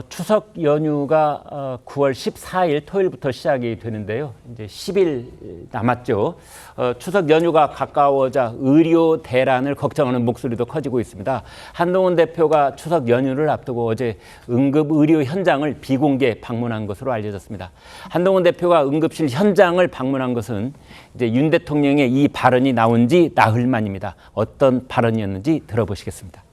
추석 연휴가 9월 14일 토요일부터 시작이 되는데요. 이제 10일 남았죠. 추석 연휴가 가까워져 의료 대란을 걱정하는 목소리도 커지고 있습니다. 한동훈 대표가 추석 연휴를 앞두고 어제 응급 의료 현장을 비공개 방문한 것으로 알려졌습니다. 한동훈 대표가 응급실 현장을 방문한 것은 이제 윤 대통령의 이 발언이 나온 지 나흘 만입니다. 어떤 발언이었는지 들어보시겠습니다.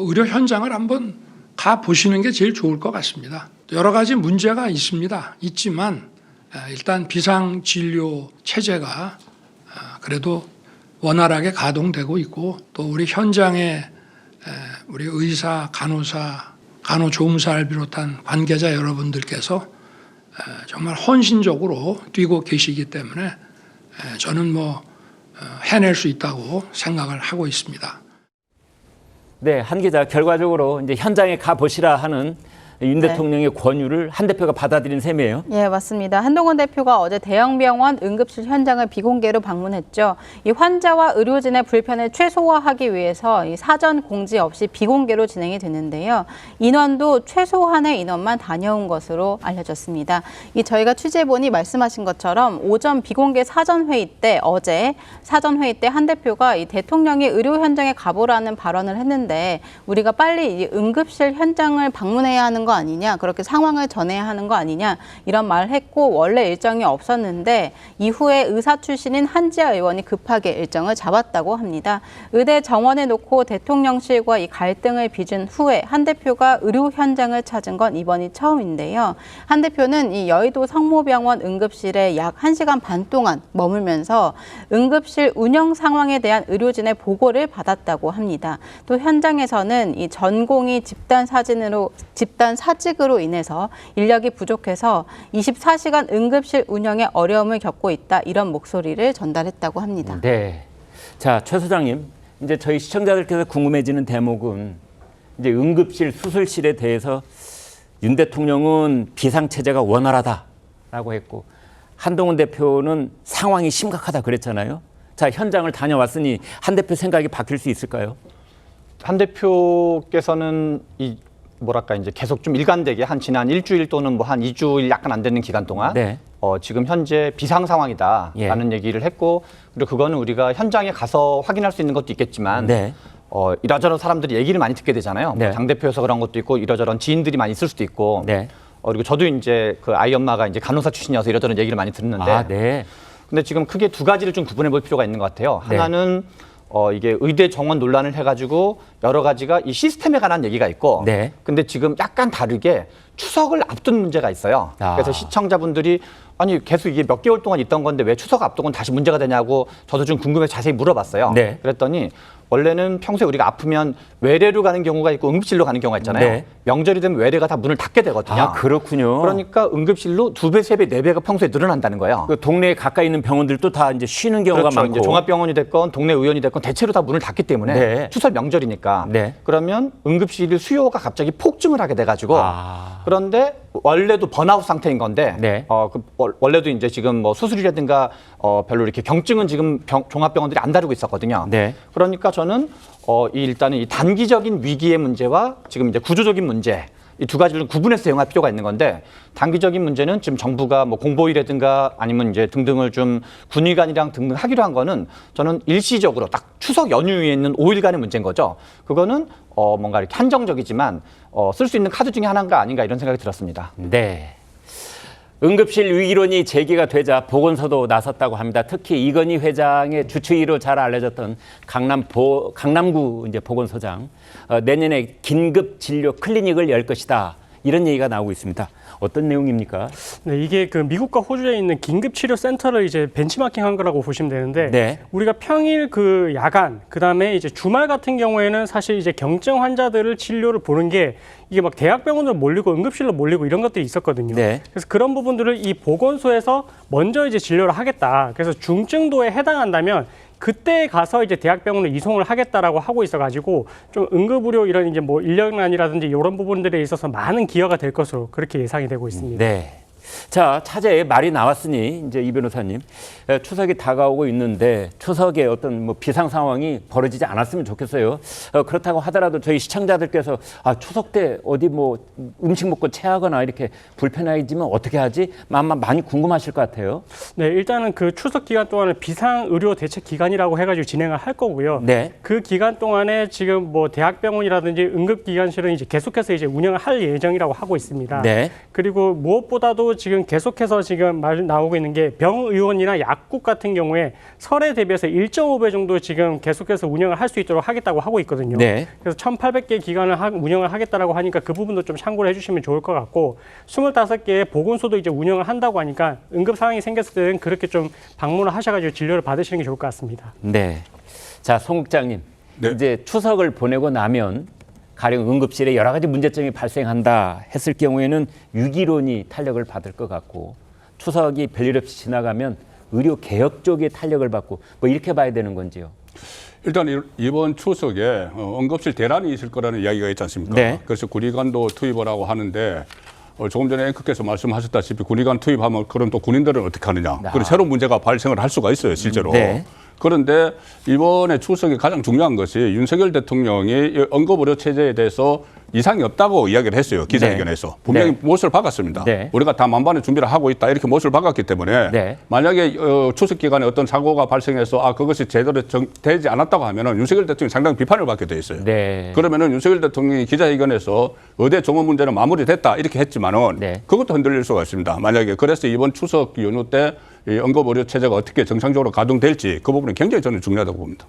의료 현장을 한번 가 보시는 게 제일 좋을 것 같습니다. 여러 가지 문제가 있지만 일단 비상진료 체제가 그래도 원활하게 가동되고 있고 또 우리 현장에 우리 의사, 간호사, 간호조무사를 비롯한 관계자 여러분들께서 정말 헌신적으로 뛰고 계시기 때문에 저는 해낼 수 있다고 생각을 하고 있습니다. 네, 한 기자 결과적으로 이제 현장에 가 보시라 하는 윤 대통령의 권유를 한 대표가 받아들인 셈이에요. 예, 맞습니다. 한동훈 대표가 어제 대형병원 응급실 현장을 비공개로 방문했죠. 이 환자와 의료진의 불편을 최소화하기 위해서 이 사전 공지 없이 비공개로 진행이 됐는데요. 인원도 최소한의 인원만 다녀온 것으로 알려졌습니다. 저희가 취재해보니 말씀하신 것처럼 오전 비공개 사전회의 때 어제 사전회의 때 한 대표가 이 대통령이 의료 현장에 가보라는 발언을 했는데 우리가 빨리 이 응급실 현장을 방문해야 하는 거 아니냐, 그렇게 상황을 전해야 하는 거 아니냐 이런 말을 했고 원래 일정이 없었는데 이후에 의사 출신인 한지아 의원이 급하게 일정을 잡았다고 합니다. 의대 정원에 놓고 대통령실과 이 갈등을 빚은 후에 한 대표가 의료 현장을 찾은 건 이번이 처음인데요. 한 대표는 이 여의도 성모병원 응급실에 약 1시간 반 동안 머물면서 응급실 운영 상황에 대한 의료진의 보고를 받았다고 합니다. 또 현장에서는 이 전공이 집단 사직으로 인해서 인력이 부족해서 24시간 응급실 운영에 어려움을 겪고 있다. 이런 목소리를 전달했다고 합니다. 네. 자, 최 소장님. 이제 저희 시청자들께서 궁금해지는 대목은 이제 응급실 수술실에 대해서 윤 대통령은 비상체제가 원활하다라고 했고 한동훈 대표는 상황이 심각하다 그랬잖아요. 자, 현장을 다녀왔으니 한 대표 생각이 바뀔 수 있을까요? 한 대표께서는 이제 계속 좀 일관되게 지난 일주일 또는 한 2주일 약간 안 되는 기간 동안 지금 현재 비상 상황이다라는 얘기를 했고 그리고 그거는 우리가 현장에 가서 확인할 수 있는 것도 있겠지만 이러저런 사람들이 얘기를 많이 듣게 되잖아요. 당대표여서 그런 것도 있고 이러저런 지인들이 많이 있을 수도 있고 그리고 저도 이제 그 아이 엄마가 이제 간호사 출신이어서 이러저런 얘기를 많이 듣는데 근데 지금 크게 두 가지를 좀 구분해 볼 필요가 있는 것 같아요. 하나는 이게 의대 정원 논란을 해가지고 여러 가지가 이 시스템에 관한 얘기가 있고 근데 지금 약간 다르게 추석을 앞둔 문제가 있어요. 그래서 시청자분들이 아니 계속 이게 몇 개월 동안 있던 건데 왜 추석 앞두고는 다시 문제가 되냐고 저도 좀 궁금해서 자세히 물어봤어요. 그랬더니 원래는 평소에 우리가 아프면 외래로 가는 경우가 있고 응급실로 가는 경우가 있잖아요. 명절이 되면 외래가 다 문을 닫게 되거든요. 아, 그렇군요. 그러니까 응급실로 2배, 3배, 4배가 평소에 늘어난다는 거예요. 그 동네에 가까이 있는 병원들도 다 이제 쉬는 경우가 많고. 이제 종합병원이 됐건 동네 의원이 됐건 대체로 다 문을 닫기 때문에 추석 명절이니까. 그러면 응급실 수요가 갑자기 폭증을 하게 돼가지고 그런데 원래도 번아웃 상태인 건데 원래도 이제 지금 수술이라든가 별로 이렇게 경증은 지금 종합병원들이 안 다루고 있었거든요. 그러니까 저는 일단은 이 단기적인 위기의 문제와 지금 이제 구조적인 문제 이 두 가지를 구분해서 대응할 필요가 있는 건데 단기적인 문제는 지금 정부가 공보위라든가 아니면 이제 등등을 좀 군의관이랑 등등 하기로 한 거는 저는 일시적으로 딱 추석 연휴에 있는 5일간의 문제인 거죠. 그거는 뭔가 이렇게 한정적이지만 쓸 수 있는 카드 중에 하나인가 아닌가 이런 생각이 들었습니다. 네. 응급실 위기론이 제기가 되자 보건소도 나섰다고 합니다. 특히 이건희 회장의 주치의로 잘 알려졌던 강남구 이제 보건소장 내년에 긴급 진료 클리닉을 열 것이다. 이런 얘기가 나오고 있습니다. 어떤 내용입니까? 네, 이게 그 미국과 호주에 있는 긴급치료센터를 이제 벤치마킹한 거라고 보시면 되는데 우리가 평일 그 야간 그다음에 이제 주말 같은 경우에는 사실 이제 경증 환자들을 진료를 보는 게 이게 막 대학병원으로 몰리고 응급실로 몰리고 이런 것들이 있었거든요. 그래서 그런 부분들을 이 보건소에서 먼저 이제 진료를 하겠다. 그래서 중증도에 해당한다면 그때 가서 이제 대학병원으로 이송을 하겠다라고 하고 있어가지고 좀 응급의료 이런 이제 인력난이라든지 이런 부분들에 있어서 많은 기여가 될 것으로 그렇게 예상이 되고 있습니다. 자, 차제에 말이 나왔으니 이제 이 변호사님, 추석이 다가오고 있는데 추석에 어떤 뭐 비상 상황이 벌어지지 않았으면 좋겠어요. 그렇다고 하더라도 저희 시청자들께서 추석 때 어디 뭐 음식 먹고 체하거나 이렇게 불편해지면 어떻게 하지? 많이 궁금하실 것 같아요. 네, 일단은 그 추석 기간 동안은 비상의료 대책 기간이라고 해가지고 진행을 할 거고요. 네. 그 기간 동안에 지금 뭐 대학병원이라든지 응급기관실은 이제 계속해서 이제 운영을 할 예정이라고 하고 있습니다. 네. 그리고 무엇보다도 지금 계속해서 지금 말 나오고 있는 게 병의원이나 약국 같은 경우에 설에 대비해서 1.5배 정도 지금 계속해서 운영을 할 수 있도록 하겠다고 하고 있거든요. 네. 그래서 1,800개 기관을 운영을 하겠다라고 하니까 그 부분도 좀 참고를 해주시면 좋을 것 같고 25개의 보건소도 이제 운영을 한다고 하니까 응급 상황이 생겼을 때는 그렇게 좀 방문을 하셔가지고 진료를 받으시는 게 좋을 것 같습니다. 네. 자, 송 국장님. 네. 이제 추석을 보내고 나면 가령 응급실에 여러 가지 문제점이 발생한다 했을 경우에는 유기론이 탄력을 받을 것 같고 추석이 별일 없이 지나가면 의료 개혁 쪽에 탄력을 받고 뭐 이렇게 봐야 되는 건지요. 일단 이번 추석에 응급실 대란이 있을 거라는 이야기가 있지 않습니까? 네. 그래서 군의관도 투입을 하고 하는데 조금 전에 앵커께서 말씀하셨다시피 군의관 투입하면 그런 또 군인들은 어떻게 하느냐. 그런 새로운 문제가 발생을 할 수가 있어요, 실제로. 네. 그런데 이번에 추석에 가장 중요한 것이 윤석열 대통령이 응급의료 체제에 대해서 이상이 없다고 이야기를 했어요. 기자회견에서. 네. 분명히 네. 못을 박았습니다. 네. 우리가 다 만반의 준비를 하고 있다. 이렇게 못을 박았기 때문에 네. 만약에 추석 기간에 어떤 사고가 발생해서 그것이 제대로 되지 않았다고 하면은 윤석열 대통령이 상당히 비판을 받게 돼 있어요. 네. 그러면은 윤석열 대통령이 기자회견에서 의대 정원 문제는 마무리됐다 이렇게 했지만은 네. 그것도 흔들릴 수가 있습니다. 만약에 그래서 이번 추석 연휴 때 이 응급의료 체제가 어떻게 정상적으로 가동될지 그 부분은 굉장히 저는 중요하다고 봅니다.